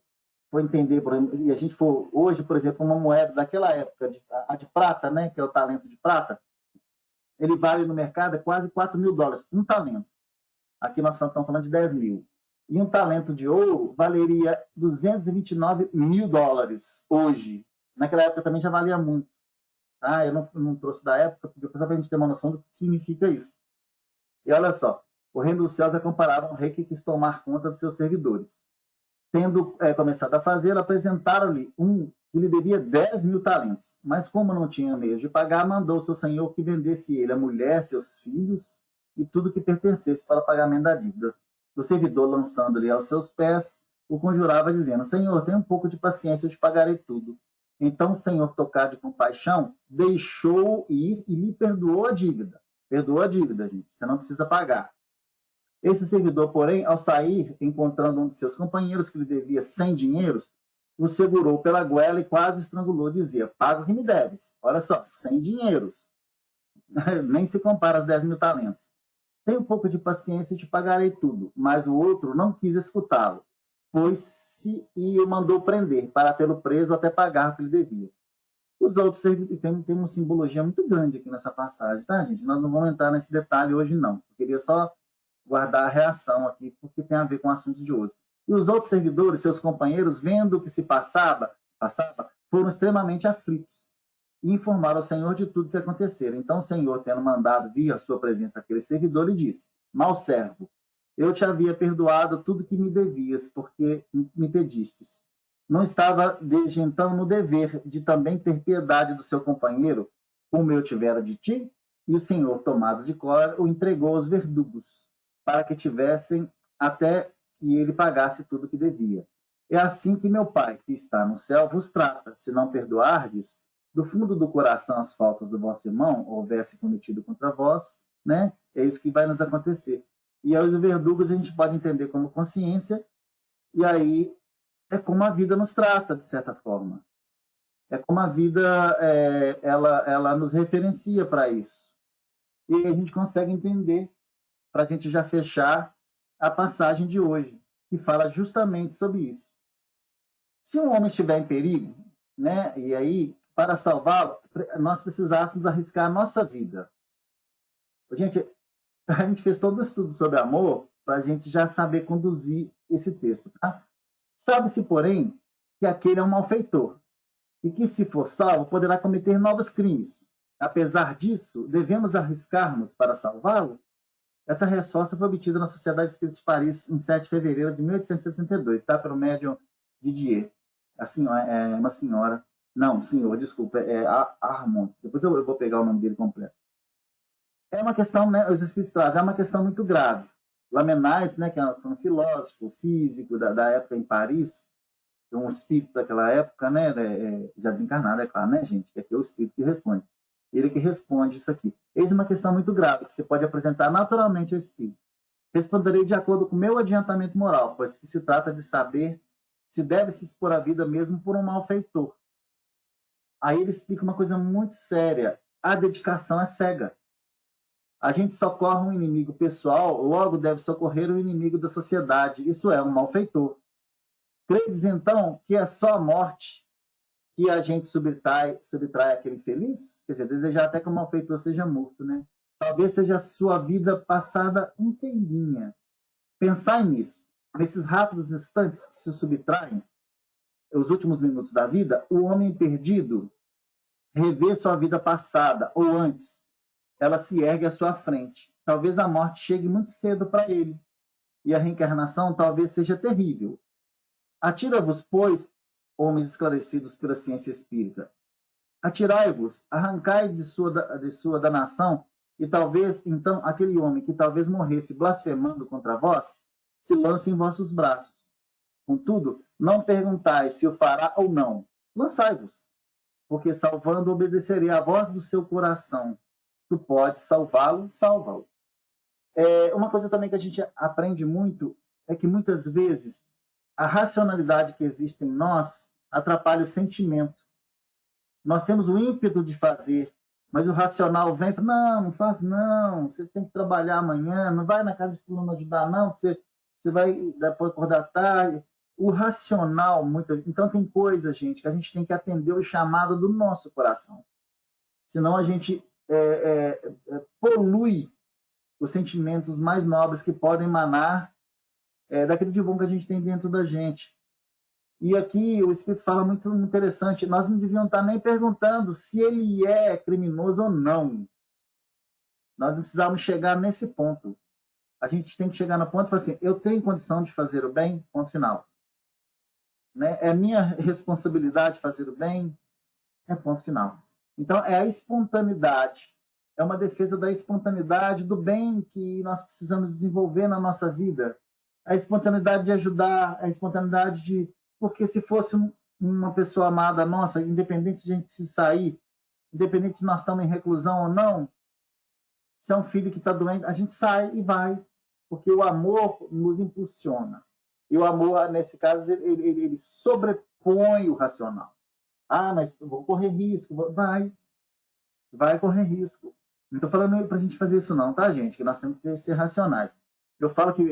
entender, por exemplo, e a gente for hoje, por exemplo, uma moeda daquela época, a de prata, né, que é o talento de prata, ele vale no mercado quase 4 mil dólares, um talento. Aqui nós estamos falando de 10 mil. E um talento de ouro valeria 229 mil dólares hoje. Naquela época também já valia muito. Ah, eu não trouxe da época, porque só para a gente ter uma noção do que significa isso. E olha só, o reino dos céus é comparado a um rei que quis tomar conta dos seus servidores. Tendo começado a fazê-lo, apresentaram-lhe um que lhe devia 10 mil talentos. Mas como não tinha meio de pagar, mandou seu senhor que vendesse ele a mulher, seus filhos e tudo que pertencesse para o pagamento da dívida. O servidor, lançando-lhe aos seus pés, o conjurava, dizendo: Senhor, tenha um pouco de paciência, eu te pagarei tudo. Então o senhor, tocado de compaixão, deixou ir e lhe perdoou a dívida. Perdoou a dívida, gente. Você não precisa pagar. Esse servidor, porém, ao sair, encontrando um de seus companheiros que lhe devia 100 dinheiros, o segurou pela goela e quase estrangulou. Dizia: paga o que me deves. Olha só, 100 dinheiros. Nem se compara aos 10 mil talentos. Tenha um pouco de paciência e te pagarei tudo. Mas o outro não quis escutá-lo. Foi-se e o mandou prender, para tê-lo preso até pagar o que lhe devia. Os outros servidores, tem uma simbologia muito grande aqui nessa passagem, tá, gente? Nós não vamos entrar nesse detalhe hoje, não. Eu queria só guardar a reação aqui, porque tem a ver com o assunto de hoje. E os outros servidores, seus companheiros, vendo o que se passava, foram extremamente aflitos e informaram ao Senhor de tudo que acontecera. Então o Senhor, tendo mandado vir à sua presença aquele servidor, lhe disse: Mau servo, eu te havia perdoado tudo que me devias, porque me pedistes. Não estava desde então no dever de também ter piedade do seu companheiro, como eu tivera de ti? E o Senhor, tomado de cólera, o entregou aos verdugos, para que tivessem até que ele pagasse tudo que devia. É assim que meu Pai, que está no céu, vos trata. Se não perdoardes do fundo do coração as faltas do vosso irmão, houvesse cometido contra vós, né? É isso que vai nos acontecer. E aí os verdugos a gente pode entender como consciência, e aí é como a vida nos trata, de certa forma. É como a vida ela nos referencia para isso. E aí a gente consegue entender, para a gente já fechar a passagem de hoje, que fala justamente sobre isso. Se um homem estiver em perigo, né, e aí, para salvá-lo, nós precisássemos arriscar a nossa vida. Gente, a gente fez todo o estudo sobre amor para a gente já saber conduzir esse texto. Tá? Sabe-se, porém, que aquele é um malfeitor e que, se for salvo, poderá cometer novos crimes. Apesar disso, devemos arriscar-nos para salvá-lo? Essa resposta foi obtida na Sociedade Espírita de Paris em 7 de fevereiro de 1862, tá? Pelo médium Didier. A senhora, uma senhora. Não, senhor, desculpa, Armand. Depois eu vou pegar o nome dele completo. É uma questão, né? Os espíritos trazem, é uma questão muito grave. Lamennais, né, que é um filósofo, físico da época em Paris, um espírito daquela época, né, já desencarnado, é claro, né, gente? Que aqui é o espírito que responde. Ele que responde isso aqui. Eis uma questão muito grave, que você pode apresentar naturalmente ao espírito. Responderei de acordo com o meu adiantamento moral, pois que se trata de saber se deve se expor a vida mesmo por um malfeitor. Aí ele explica uma coisa muito séria. A dedicação é cega. A gente socorre um inimigo pessoal, logo deve socorrer o inimigo da sociedade. Isso é um malfeitor. Credes, então, que é só a morte que a gente subtrai aquele infeliz? Quer dizer, desejar até que o malfeitor seja morto, né? Talvez seja a sua vida passada inteirinha. Pensai nisso. Nesses rápidos instantes que se subtraem, os últimos minutos da vida, o homem perdido revê sua vida passada, ou antes, ela se ergue à sua frente. Talvez a morte chegue muito cedo para ele, e a reencarnação talvez seja terrível. Atira-vos, pois, homens esclarecidos pela ciência espírita. Atirai-vos, arrancai de sua danação, e talvez, então, aquele homem que talvez morresse blasfemando contra vós, se lance em vossos braços. Contudo, não perguntais se o fará ou não. Lançai-vos, porque salvando obedecerei à voz do seu coração. Tu podes salvá-lo, salva-o. Uma coisa também que a gente aprende muito é que muitas vezes a racionalidade que existe em nós atrapalha o sentimento. Nós temos o ímpeto de fazer, mas o racional vem e fala, não, não faz não, você tem que trabalhar amanhã, não vai na casa de fulano ajudar não, você vai depois acordar tarde. O racional, então tem coisa, gente, que a gente tem que atender o chamado do nosso coração. Senão a gente polui os sentimentos mais nobres que podem emanar daquele de bom que a gente tem dentro da gente. E aqui o Espírito fala muito interessante, nós não devíamos estar nem perguntando se ele é criminoso ou não. Nós não precisávamos chegar nesse ponto. A gente tem que chegar no ponto e falar assim, eu tenho condição de fazer o bem, ponto final. Né? É minha responsabilidade fazer o bem, ponto final. Então, é a espontaneidade. É uma defesa da espontaneidade, do bem que nós precisamos desenvolver na nossa vida. A espontaneidade de ajudar, a espontaneidade de... Porque se fosse uma pessoa amada nossa, independente de a gente precisar sair, independente se nós estamos em reclusão ou não, se é um filho que está doente, a gente sai e vai. Porque o amor nos impulsiona. E o amor, nesse caso, ele sobrepõe o racional. Ah, mas vou correr risco. Vai correr risco. Não estou falando para a gente fazer isso não, tá, gente? Que nós temos que ser racionais. Eu falo que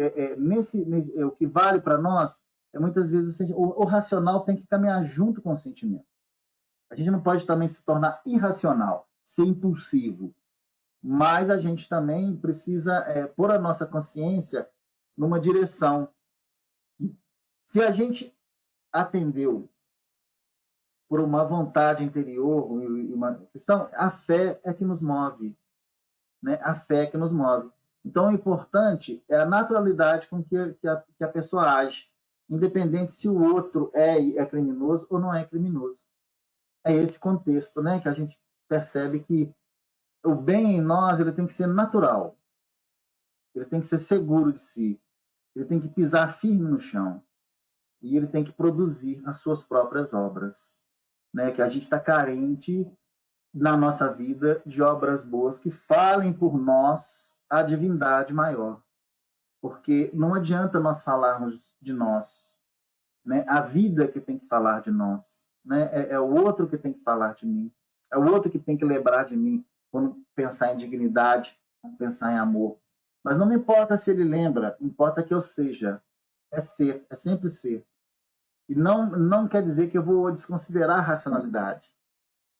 o que vale para nós é muitas vezes o racional tem que caminhar junto com o sentimento. A gente não pode também se tornar irracional, ser impulsivo. Mas a gente também precisa pôr a nossa consciência numa direção. Se a gente atendeu por uma vontade interior e uma questão, a fé é que nos move, né? A fé é que nos move. Então, o importante é a naturalidade com que a pessoa age, independente se o outro é criminoso ou não é criminoso. É esse contexto, né, que a gente percebe que o bem em nós ele tem que ser natural, ele tem que ser seguro de si, ele tem que pisar firme no chão e ele tem que produzir as suas próprias obras. Né, que a gente está carente na nossa vida de obras boas que falem por nós a divindade maior. Porque não adianta nós falarmos de nós, né? A vida que tem que falar de nós, né? É o outro que tem que falar de mim, é o outro que tem que lembrar de mim quando pensar em dignidade, quando pensar em amor. Mas não me importa se ele lembra, importa que eu seja. É ser, é sempre ser. E não quer dizer que eu vou desconsiderar a racionalidade,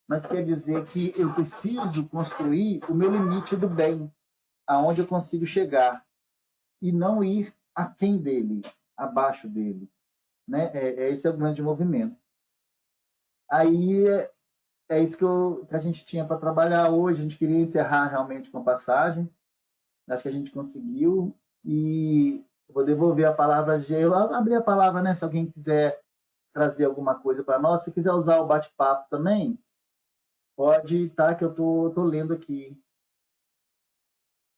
mas quer dizer que eu preciso construir o meu limite do bem, aonde eu consigo chegar, e não ir aquém dele, abaixo dele. Né? Esse é o grande movimento. Aí é isso que a gente tinha para trabalhar hoje. A gente queria encerrar realmente com a passagem. Acho que a gente conseguiu. E vou devolver a palavra a Gê. Eu abri a palavra, né? Se alguém quiser trazer alguma coisa para nós. Se quiser usar o bate-papo também, pode, tá? Que eu tô lendo aqui.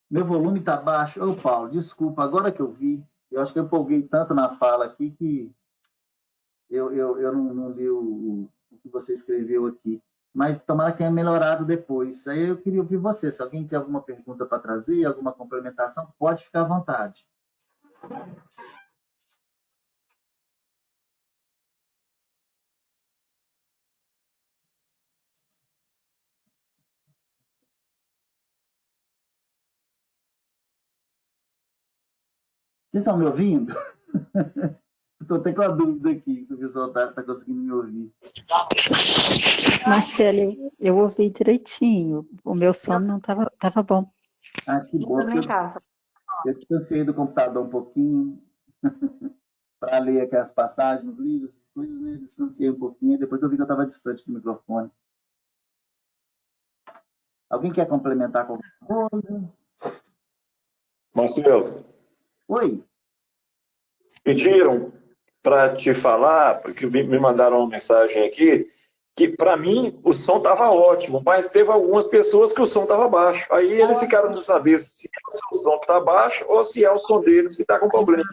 Meu volume está baixo. Ô, Paulo, desculpa, agora que eu vi. Eu acho que eu empolguei tanto na fala aqui que eu não li o que você escreveu aqui. Mas tomara que tenha melhorado depois. Aí eu queria ouvir você. Se alguém tem alguma pergunta para trazer, alguma complementação, pode ficar à vontade. Vocês estão me ouvindo? Estou até com a dúvida aqui se o pessoal está conseguindo me ouvir. Marcelo, eu ouvi direitinho. O meu som não estava bom. Ah, que bom. Eu distanciei do computador um pouquinho para ler aquelas passagens, os livros, essas coisas, né? Distanciei um pouquinho, depois eu vi que eu estava distante do microfone. Alguém quer complementar com alguma coisa? Marcelo, Oi. pediram para te falar, porque me mandaram uma mensagem aqui, que para mim o som estava ótimo, mas teve algumas pessoas que o som estava baixo. Aí eles ficaram de saber se é o seu som que está baixo ou se é o som deles que está com problema.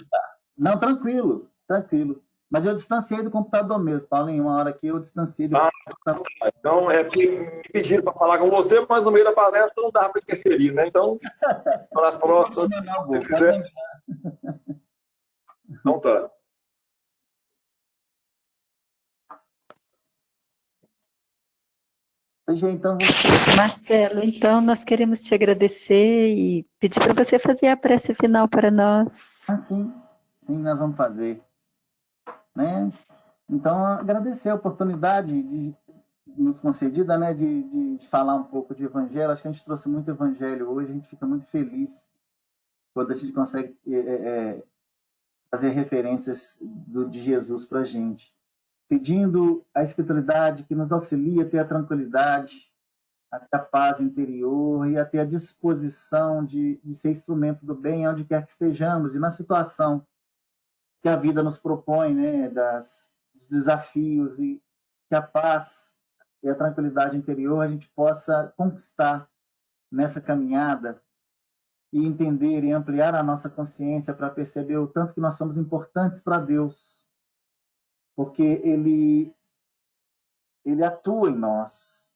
Não, tranquilo, tranquilo. Mas eu distanciei do computador mesmo, Paulo. Em uma hora aqui eu distanciei do computador. Então é porque me pediram para falar com você, mas no meio da palestra não dá para interferir, né? Então, para as próximas, se quiser. Então tá. Então, Marcelo, então nós queremos te agradecer e pedir para você fazer a prece final para nós. sim, nós vamos fazer. Né? Então, agradecer a oportunidade nos concedida, né, de falar um pouco de evangelho. Acho que a gente trouxe muito evangelho hoje, a gente fica muito feliz quando a gente consegue fazer referências de Jesus para a gente. Pedindo a espiritualidade que nos auxilie a ter a tranquilidade, a ter a paz interior e a ter a disposição de ser instrumento do bem onde quer que estejamos e na situação que a vida nos propõe, né, dos desafios, e que a paz e a tranquilidade interior a gente possa conquistar nessa caminhada e entender e ampliar a nossa consciência para perceber o tanto que nós somos importantes para Deus, porque ele atua em nós,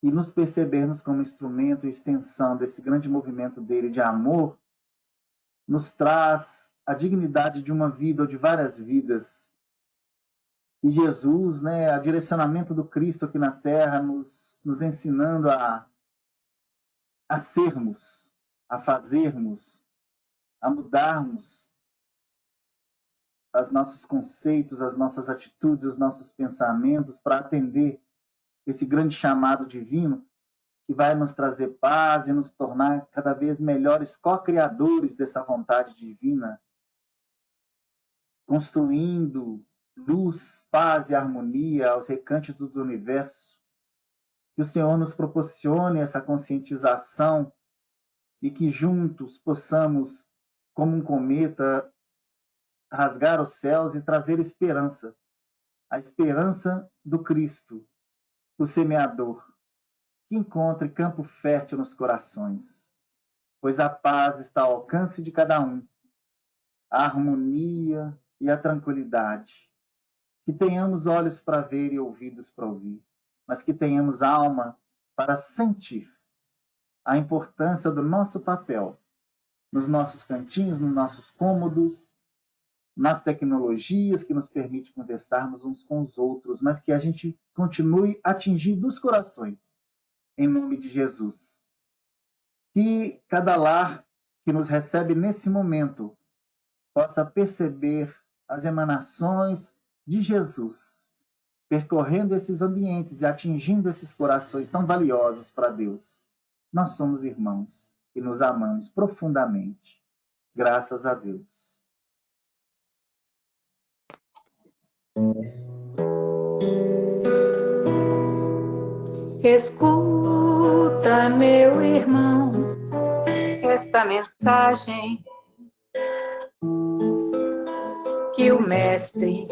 e nos percebermos como instrumento e extensão desse grande movimento dele de amor nos traz a dignidade de uma vida ou de várias vidas. E Jesus, né, a direcionamento do Cristo aqui na Terra, nos ensinando a sermos, a fazermos, a mudarmos os nossos conceitos, as nossas atitudes, os nossos pensamentos para atender esse grande chamado divino que vai nos trazer paz e nos tornar cada vez melhores co-criadores dessa vontade divina, construindo luz, paz e harmonia aos recântitos do universo. Que o Senhor nos proporcione essa conscientização e que juntos possamos, como um cometa, rasgar os céus e trazer esperança, a esperança do Cristo, o semeador, que encontre campo fértil nos corações, pois a paz está ao alcance de cada um, a harmonia e a tranquilidade. Que tenhamos olhos para ver e ouvidos para ouvir. mas que tenhamos alma para sentir a importância do nosso papel nos nossos cantinhos, nos nossos cômodos, nas tecnologias que nos permitem conversarmos uns com os outros, mas que a gente continue atingindo os corações, em nome de Jesus. Que cada lar que nos recebe nesse momento possa perceber as emanações de Jesus, percorrendo esses ambientes e atingindo esses corações tão valiosos para Deus. Nós somos irmãos e nos amamos profundamente. Graças a Deus. Escuta, meu irmão, esta mensagem que o Mestre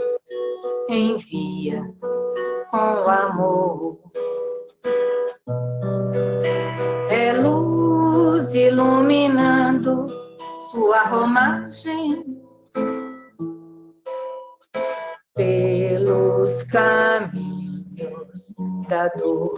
envia com amor. É luz iluminando sua romagem pelos caminhos da dor.